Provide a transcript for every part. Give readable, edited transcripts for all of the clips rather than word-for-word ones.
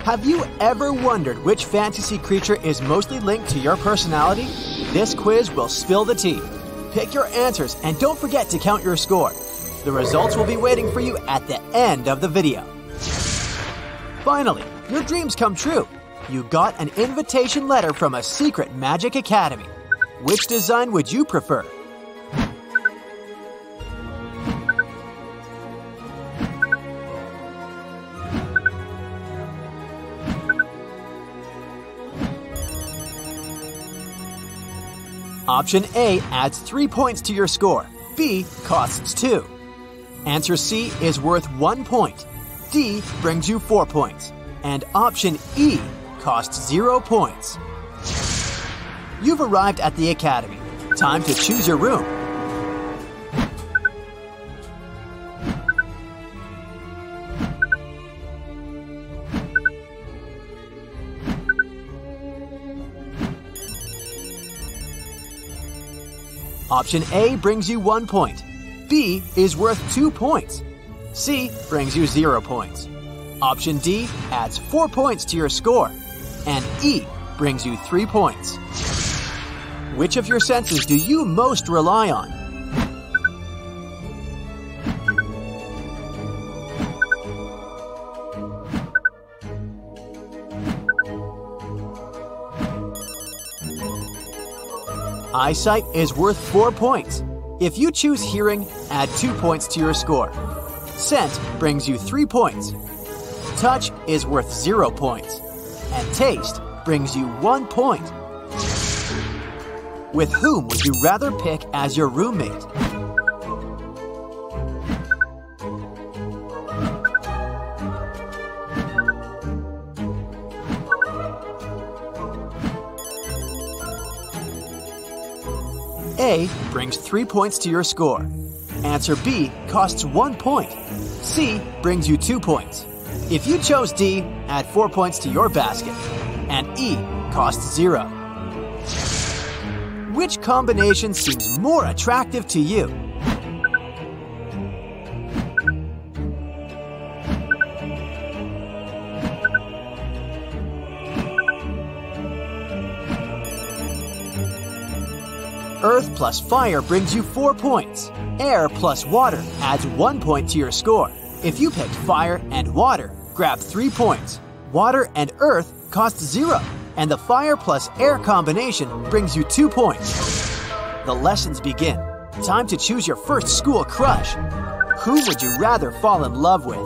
Have you ever wondered which fantasy creature is mostly linked to your personality? This quiz will spill the tea. Pick your answers and don't forget to count your score. The results will be waiting for you at the end of the video. Finally, your dreams come true. You got an invitation letter from a secret magic academy. Which design would you prefer? Option A adds 3 points to your score. B costs 2. Answer C is worth 1 point. D brings you 4 points. And option E costs 0 points. You've arrived at the academy. Time to choose your room. Option A brings you 1 point. B is worth 2 points. C brings you 0 points. Option D adds 4 points to your score. And E brings you 3 points. Which of your senses do you most rely on? Eyesight is worth 4 points. If you choose hearing, add 2 points to your score. Scent brings you 3 points. Touch is worth 0 points. And taste brings you 1 point. With whom would you rather pick as your roommate? A brings 3 points to your score. Answer B costs 1 point. C brings you 2 points. If you chose D, add 4 points to your basket. And E costs 0. Which combination seems more attractive to you? Earth plus fire brings you 4 points. Air plus water adds 1 point to your score. If you picked fire and water, grab 3 points. Water and earth cost 0. And the fire plus air combination brings you 2 points. The lessons begin. Time to choose your first school crush. Who would you rather fall in love with?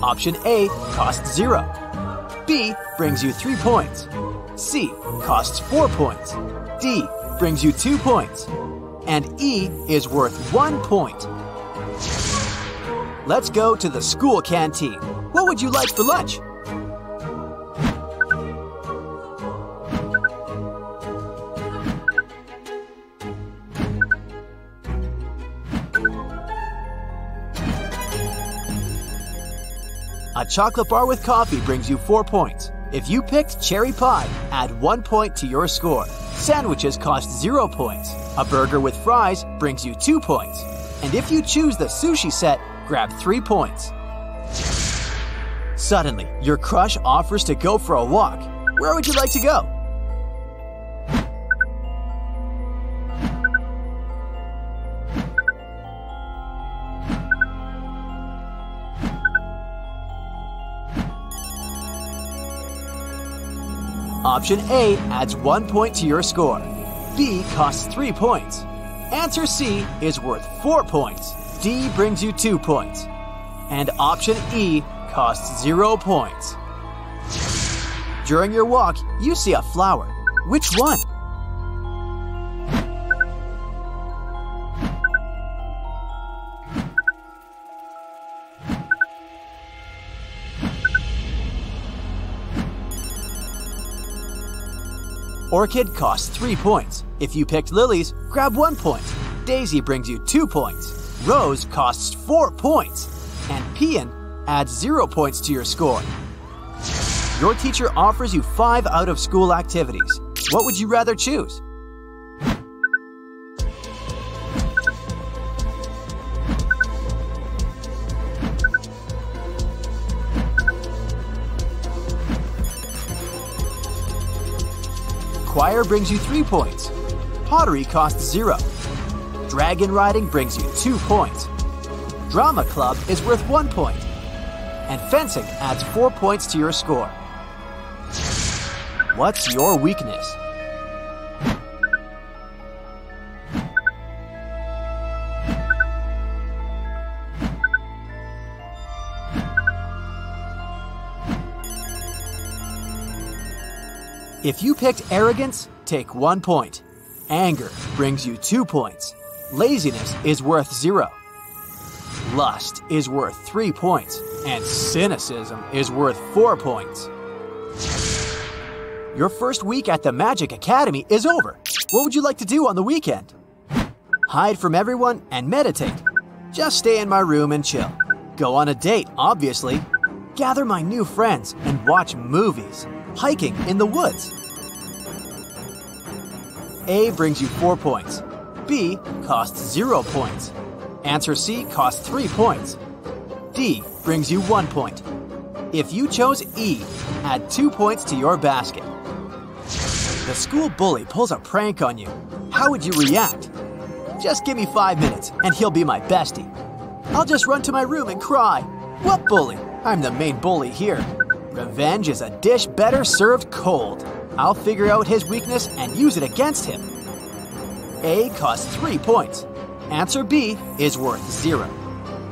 Option A costs 0. B brings you 3 points. C costs 4 points. D brings you 2 points. And E is worth 1 point. Let's go to the school canteen. What would you like for lunch? A chocolate bar with coffee brings you 4 points. If you picked cherry pie, add 1 point to your score. Sandwiches cost 0 points. A burger with fries brings you 2 points. And if you choose the sushi set, grab 3 points. Suddenly, your crush offers to go for a walk. Where would you like to go? Option A adds 1 point to your score. B costs 3 points. Answer C is worth 4 points. D brings you 2 points. And option E costs 0 points. During your walk, you see a flower. Which one? Orchid costs 3 points. If you picked lilies, grab 1 point. Daisy brings you 2 points. Rose costs 4 points. And Peon adds 0 points to your score. Your teacher offers you 5 out-of-school activities. What would you rather choose? Choir brings you 3 points. Pottery costs 0. Dragon riding brings you 2 points. Drama club is worth 1 point. And fencing adds 4 points to your score. What's your weakness? If you picked arrogance, take 1 point. Anger brings you 2 points. Laziness is worth 0. Lust is worth 3 points. And cynicism is worth 4 points. Your first week at the Magic Academy is over. What would you like to do on the weekend? Hide from everyone and meditate. Just stay in my room and chill. Go on a date, obviously. Gather my new friends and watch movies. Hiking in the woods. A brings you 4 points. B costs 0 points. Answer C costs 3 points. D brings you 1 point. If you chose E, add 2 points to your basket. The school bully pulls a prank on you. How would you react? Just give me 5 minutes and he'll be my bestie. I'll just run to my room and cry. What bully? I'm the main bully here. Revenge is a dish better served cold. I'll figure out his weakness and use it against him. A costs 3 points. Answer B is worth 0.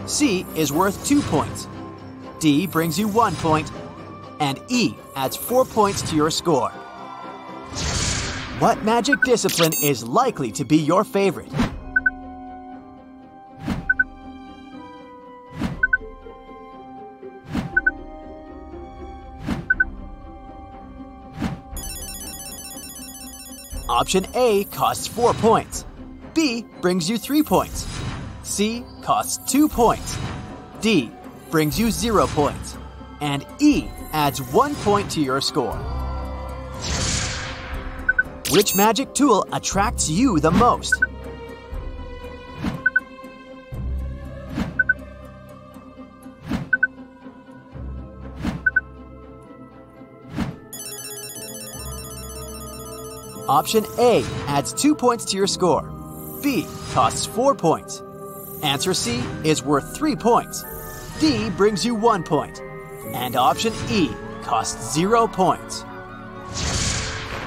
C is worth 2 points. D brings you 1 point. And E adds 4 points to your score. What magic discipline is likely to be your favorite? Option A costs 4 points. B brings you 3 points. C costs 2 points. D brings you 0 points. And E adds 1 point to your score. Which magic tool attracts you the most? Option A adds 2 points to your score. B costs 4 points. Answer C is worth 3 points. D brings you 1 point. And option E costs 0 points.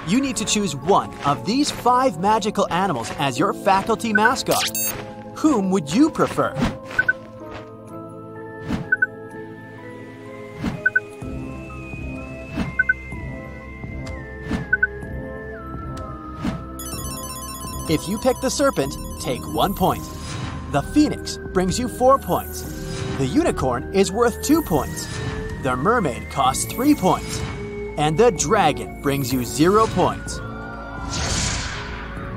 You need to choose one of these 5 magical animals as your faculty mascot. Whom would you prefer? If you pick the serpent, take 1 point. The phoenix brings you 4 points. The unicorn is worth 2 points. The mermaid costs 3 points. And the dragon brings you 0 points.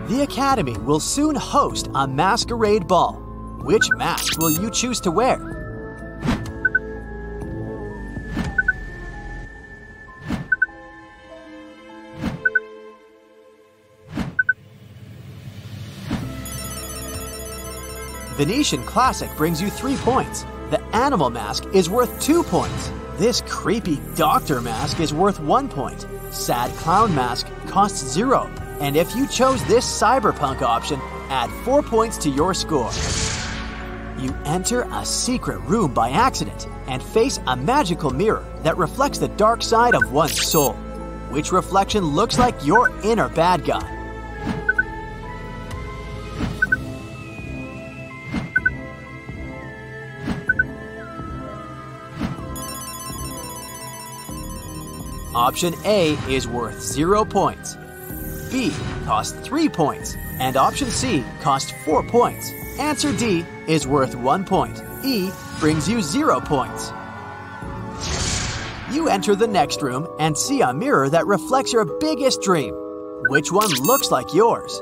The Academy will soon host a masquerade ball. Which mask will you choose to wear? Venetian Classic brings you 3 points. The animal mask is worth 2 points. This creepy doctor mask is worth 1 point. Sad clown mask costs 0. And if you chose this cyberpunk option, add 4 points to your score. You enter a secret room by accident and face a magical mirror that reflects the dark side of one's soul. Which reflection looks like your inner bad guy? Option A is worth 0 points. B costs 3 points. And option C costs 4 points. Answer D is worth 1 point. E brings you 0 points. You enter the next room and see a mirror that reflects your biggest dream. Which one looks like yours?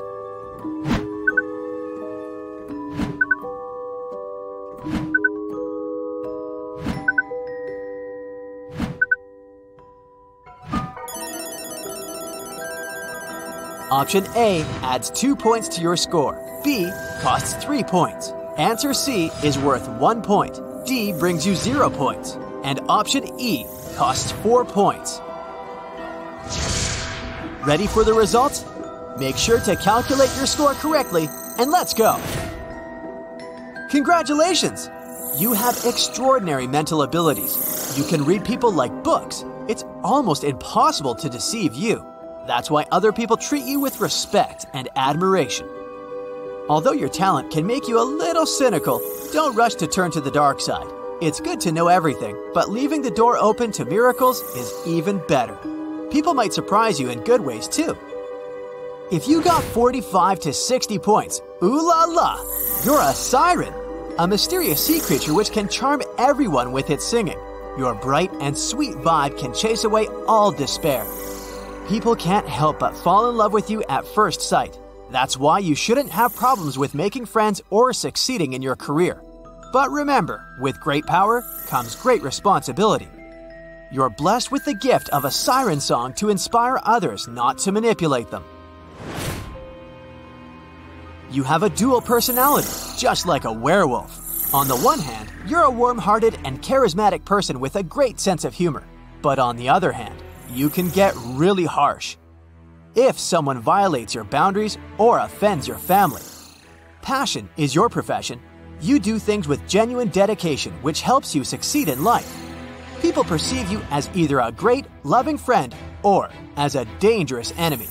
Option A adds 2 points to your score. B costs 3 points. Answer C is worth 1 point. D brings you 0 points. And option E costs 4 points. Ready for the results? Make sure to calculate your score correctly, and let's go! Congratulations! You have extraordinary mental abilities. You can read people like books. It's almost impossible to deceive you. That's why other people treat you with respect and admiration. Although your talent can make you a little cynical, don't rush to turn to the dark side. It's good to know everything, but leaving the door open to miracles is even better. People might surprise you in good ways too. If you got 45 to 60 points, ooh la la, you're a siren, a mysterious sea creature which can charm everyone with its singing. Your bright and sweet vibe can chase away all despair. People can't help but fall in love with you at first sight. That's why you shouldn't have problems with making friends or succeeding in your career. But remember, with great power comes great responsibility. You're blessed with the gift of a siren song to inspire others, not to manipulate them. You have a dual personality, just like a werewolf. On the one hand, you're a warm-hearted and charismatic person with a great sense of humor. But on the other hand, you can get really harsh if someone violates your boundaries or offends your family. Passion is your profession. You do things with genuine dedication, which helps you succeed in life. People perceive you as either a great, loving friend or as a dangerous enemy.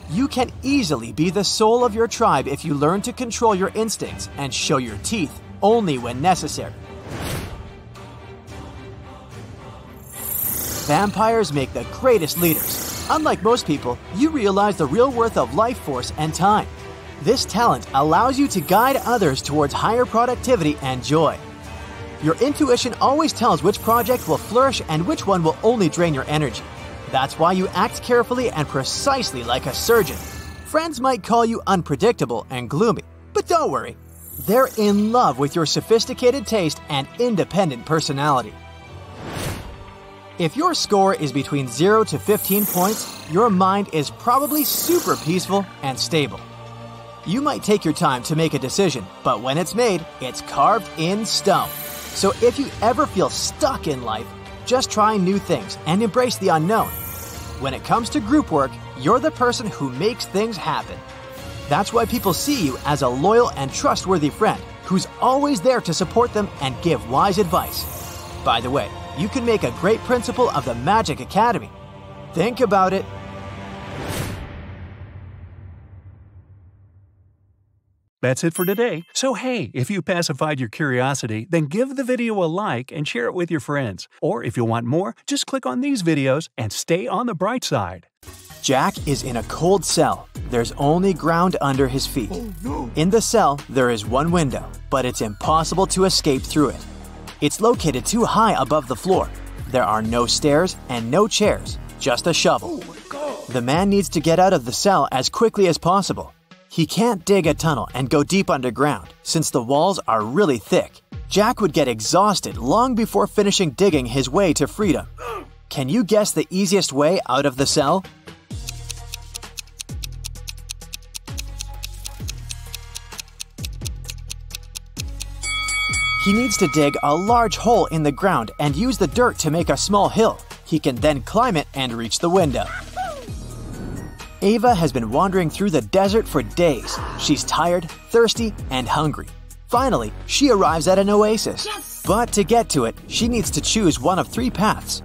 You can easily be the soul of your tribe if you learn to control your instincts and show your teeth only when necessary. Vampires make the greatest leaders. Unlike most people, you realize the real worth of life force and time. This talent allows you to guide others towards higher productivity and joy. Your intuition always tells which project will flourish and which one will only drain your energy. That's why you act carefully and precisely like a surgeon. Friends might call you unpredictable and gloomy, but don't worry. They're in love with your sophisticated taste and independent personality. If your score is between 0 to 15 points, your mind is probably super peaceful and stable. You might take your time to make a decision, but when it's made, it's carved in stone. So if you ever feel stuck in life, just try new things and embrace the unknown. When it comes to group work, you're the person who makes things happen. That's why people see you as a loyal and trustworthy friend who's always there to support them and give wise advice. By the way, you can make a great principal of the Magic Academy. Think about it. That's it for today. So hey, if you pacified your curiosity, then give the video a like and share it with your friends. Or if you want more, just click on these videos and stay on the bright side. Jack is in a cold cell. There's only ground under his feet. Oh, no. In the cell, there is one window, but it's impossible to escape through it. It's located too high above the floor. There are no stairs and no chairs, just a shovel. Oh my God. The man needs to get out of the cell as quickly as possible. He can't dig a tunnel and go deep underground, since the walls are really thick. Jack would get exhausted long before finishing digging his way to freedom. Can you guess the easiest way out of the cell? He needs to dig a large hole in the ground and use the dirt to make a small hill. He can then climb it and reach the window. Ava has been wandering through the desert for days. She's tired, thirsty, and hungry. Finally, she arrives at an oasis. Yes! But to get to it, she needs to choose one of 3 paths.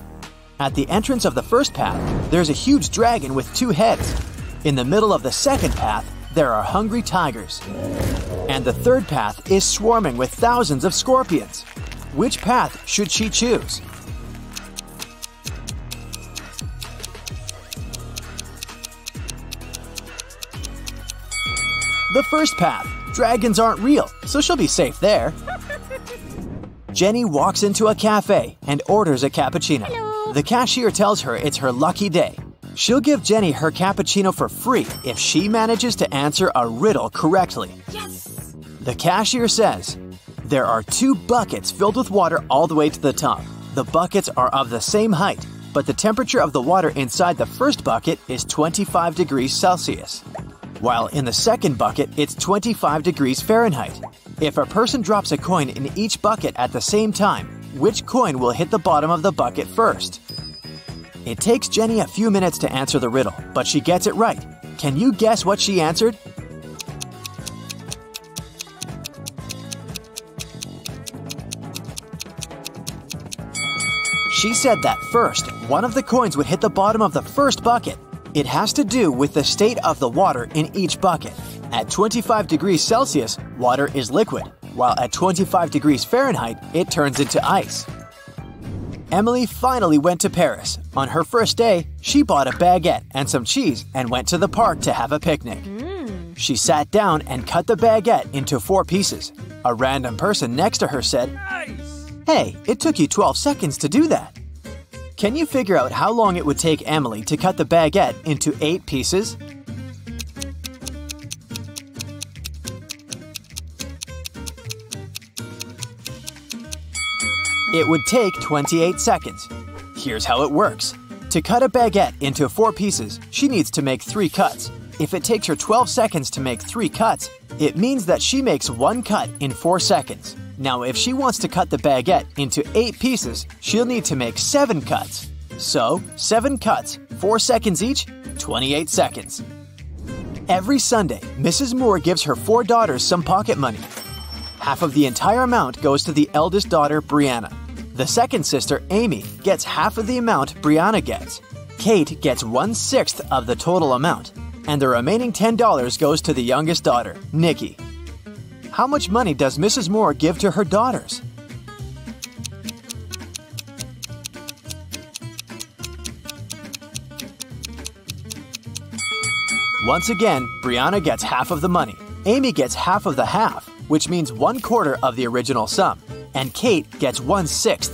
At the entrance of the first path, there's a huge dragon with 2 heads. In the middle of the second path, there are hungry tigers. And the third path is swarming with thousands of scorpions. Which path should she choose? The first path. Dragons aren't real, so she'll be safe there. Jenny walks into a cafe and orders a cappuccino. Hello. The cashier tells her it's her lucky day. She'll give Jenny her cappuccino for free if she manages to answer a riddle correctly. Yes! The cashier says, there are 2 buckets filled with water all the way to the top. The buckets are of the same height. but the temperature of the water inside the first bucket is 25 degrees Celsius, while in the second bucket it's 25 degrees Fahrenheit. If a person drops a coin in each bucket at the same time, which coin will hit the bottom of the bucket first? It takes Jenny a few minutes to answer the riddle, but she gets it right. Can you guess what she answered? She said that first, one of the coins would hit the bottom of the first bucket. It has to do with the state of the water in each bucket. At 25 degrees Celsius, water is liquid, while at 25 degrees Fahrenheit, it turns into ice. Emily finally went to Paris. On her first day, she bought a baguette and some cheese and went to the park to have a picnic. She sat down and cut the baguette into 4 pieces. A random person next to her said, "Hey, it took you 12 seconds to do that." Can you figure out how long it would take Emily to cut the baguette into 8 pieces? It would take 28 seconds. Here's how it works. To cut a baguette into 4 pieces, she needs to make 3 cuts. If it takes her 12 seconds to make 3 cuts, it means that she makes 1 cut in 4 seconds. Now, if she wants to cut the baguette into 8 pieces, she'll need to make 7 cuts. So, 7 cuts, 4 seconds each, 28 seconds. Every Sunday, Mrs. Moore gives her 4 daughters some pocket money. Half of the entire amount goes to the eldest daughter, Brianna. The second sister, Amy, gets half of the amount Brianna gets. Kate gets 1/6 of the total amount. And the remaining $10 goes to the youngest daughter, Nikki. How much money does Mrs. Moore give to her daughters? Once again, Brianna gets half of the money. Amy gets half of the half, which means 1/4 of the original sum, and Kate gets 1/6.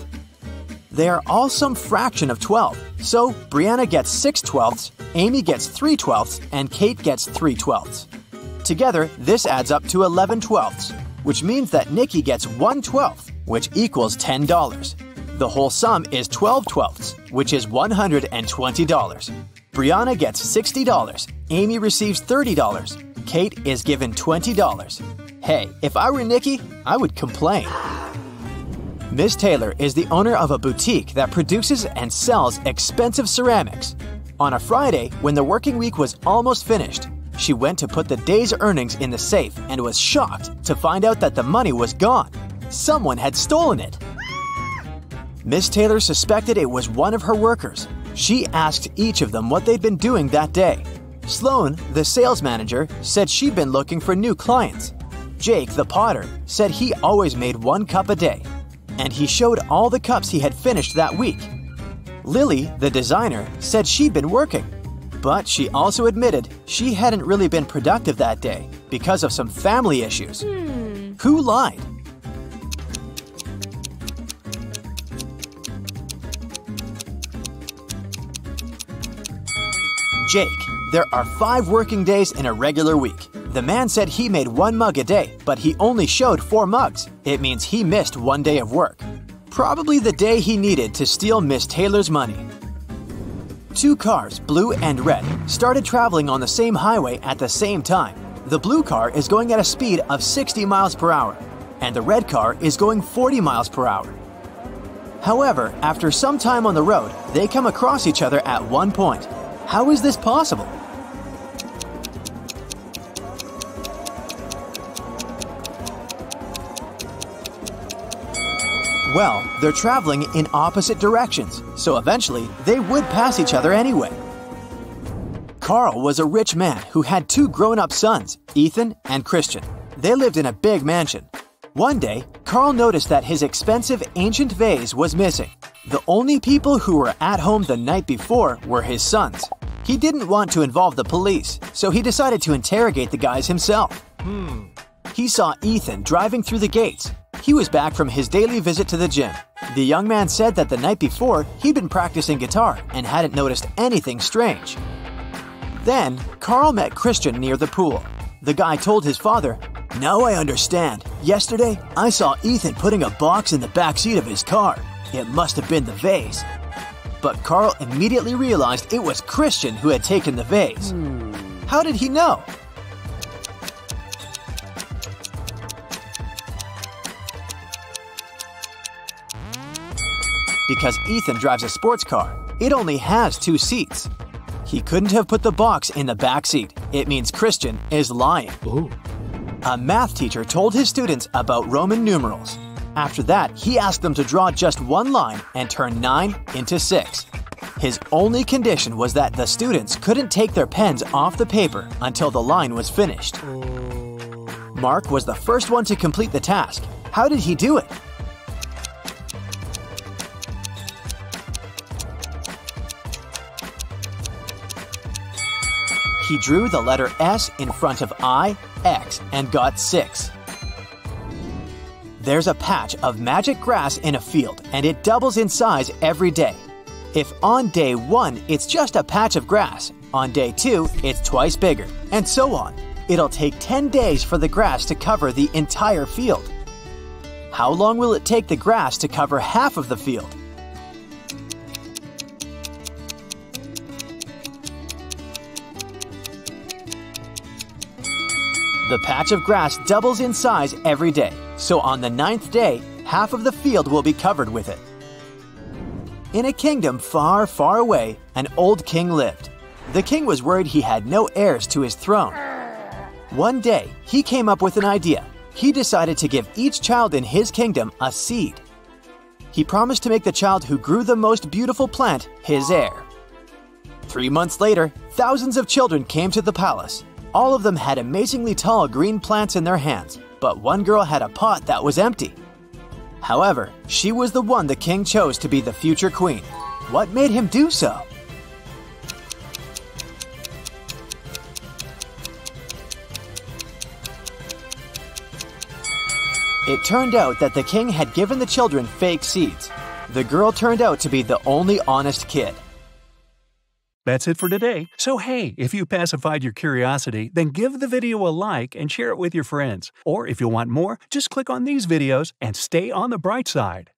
They are all some fraction of 12, so Brianna gets 6/12, Amy gets 3/12, and Kate gets 3/12. Together, this adds up to 11/12, which means that Nikki gets 1/12, which equals $10. The whole sum is 12/12, which is $120. Brianna gets $60, Amy receives $30, Kate is given $20. Hey, if I were Nikki, I would complain. Miss Taylor is the owner of a boutique that produces and sells expensive ceramics. On a Friday, when the working week was almost finished, she went to put the day's earnings in the safe and was shocked to find out that the money was gone. Someone had stolen it. Miss Taylor suspected it was one of her workers. She asked each of them what they'd been doing that day. Sloan, the sales manager, said she'd been looking for new clients. Jake, the potter, said he always made 1 cup a day, and he showed all the cups he had finished that week. Lily, the designer, said she'd been working, but she also admitted she hadn't really been productive that day because of some family issues. Who lied? Jake. There are 5 working days in a regular week. The man said he made 1 mug a day, but he only showed 4 mugs. It means he missed 1 day of work. Probably the day he needed to steal Miss Taylor's money. 2 cars, blue and red, started traveling on the same highway at the same time. The blue car is going at a speed of 60 miles per hour, and the red car is going 40 miles per hour. However, after some time on the road, they come across each other at one point. How is this possible? Well, they're traveling in opposite directions, so eventually they would pass each other anyway. Carl was a rich man who had 2 grown-up sons, Ethan and Christian. They lived in a big mansion. One day, Carl noticed that his expensive ancient vase was missing. The only people who were at home the night before were his sons. He didn't want to involve the police, so he decided to interrogate the guys himself. He saw Ethan driving through the gates. He was back from his daily visit to the gym. The young man said that the night before, he'd been practicing guitar and hadn't noticed anything strange. Then, Carl met Christian near the pool. The guy told his father, "Now I understand. Yesterday, I saw Ethan putting a box in the back seat of his car. It must have been the vase." But Carl immediately realized it was Christian who had taken the vase. How did he know? Because Ethan drives a sports car. It only has 2 seats. He couldn't have put the box in the back seat. It means Christian is lying. Ooh. A math teacher told his students about Roman numerals. After that, he asked them to draw just one line and turn 9 into 6. His only condition was that the students couldn't take their pens off the paper until the line was finished. Mark was the first one to complete the task. How did he do it? He drew the letter S in front of I, X, and got 6. There's a patch of magic grass in a field, and it doubles in size every day. If on day 1 it's just a patch of grass, on day 2 it's twice bigger, and so on. It'll take 10 days for the grass to cover the entire field. How long will it take the grass to cover half of the field? The patch of grass doubles in size every day, so on the 9th day, half of the field will be covered with it. In a kingdom far, far away, an old king lived. The king was worried he had no heirs to his throne. One day, he came up with an idea. He decided to give each child in his kingdom a seed. He promised to make the child who grew the most beautiful plant his heir. 3 months later, thousands of children came to the palace. All of them had amazingly tall green plants in their hands, but one girl had a pot that was empty. However, she was the one the king chose to be the future queen. What made him do so? It turned out that the king had given the children fake seeds. The girl turned out to be the only honest kid. That's it for today. So hey, if you pacified your curiosity, then give the video a like and share it with your friends. Or if you want more, just click on these videos and stay on the bright side.